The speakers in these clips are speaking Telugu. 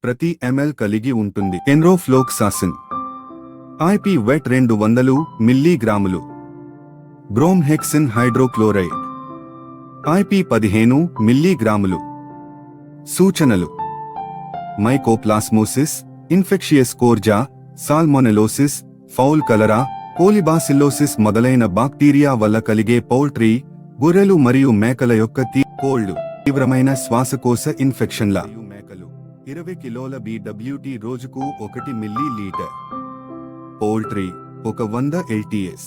ప్రతి ml కలిగి ఉంటుంది. ఎన్రోఫ్లోక్సాసిన్ IP వెట్ 200 మిల్లీగ్రాములు. బ్రోమ్హెక్సిన్ హైడ్రోక్లోరైడ్ IP 15 మిల్లీగ్రాములు. సూచనలు: మైకోప్లాస్మోసిస్, ఇన్ఫెక్షియస్ కోర్జా, సాల్మొనెలోసిస్, ఫౌల్ కలరా, కోలిబాసిల్లోసిస్ మొదలైన బాక్టీరియా వల్ల కలిగే పౌల్ట్రీ, గొర్రెలు మరియు మేకల యొక్క కోళ్లు తీవ్రమైన శ్వాసకోశ ఇన్ఫెక్షన్ల. మేకలు 20 కిలోల BWT రోజుకు 1 మిల్లీలీటర్. Poultry 100 LTS.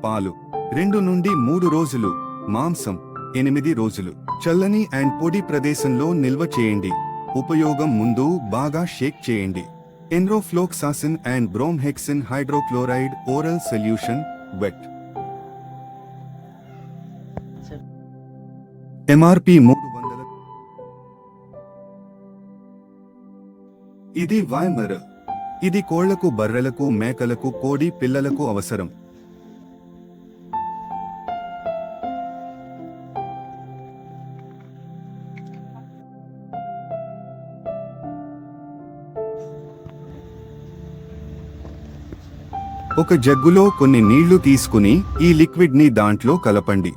పాలు 2 నుండి 3 రోజులు. మాంసం 8 రోజులు. చల్లని అండ్ పొడి ప్రదేశంలో నిల్వ చేయండి. ఉపయోగం ముందు బాగా షేక్ చేయండి. Enrofloxacin and bromhexine hydrochloride oral solution vet. MRP 300. ఇది వైమర్. ఇది కోళ్లకు, బర్రెలకు, మేకలకు, కోడి పిల్లలకు అవసరం. ఒక జగ్గులో కొన్ని నీళ్లు తీసుకుని ఈ లిక్విడ్ ని దాంట్లో కలపండి.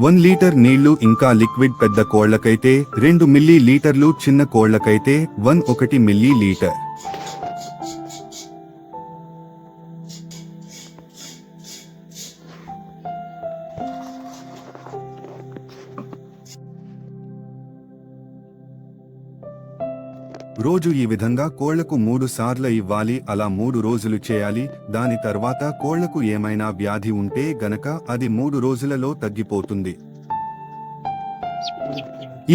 1 లీటర్ నీళ్లు ఇంకా లిక్విడ్ పెద్ద కోళ్లకైతే 2 మిల్లీలీటర్లు, చిన్న కోళ్లకైతే 1 మిల్లీలీటర్. రోజు ఈ విధంగా కోళ్లకు 3 సార్లు ఇవ్వాలి. అలా 3 రోజులు చేయాలి. దాని తర్వాత కోళ్లకు ఏమైనా వ్యాధి ఉంటే గనక అది 3 రోజులలో తగ్గిపోతుంది.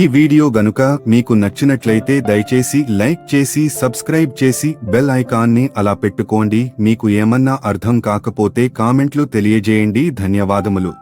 ఈ వీడియో గనుక మీకు నచ్చినట్లయితే దయచేసి లైక్ చేసి సబ్స్క్రైబ్ చేసి బెల్ ఐకాన్ని అలా పెట్టుకోండి. మీకు ఏమన్నా అర్థం కాకపోతే కామెంట్లు తెలియజేయండి. ధన్యవాదములు.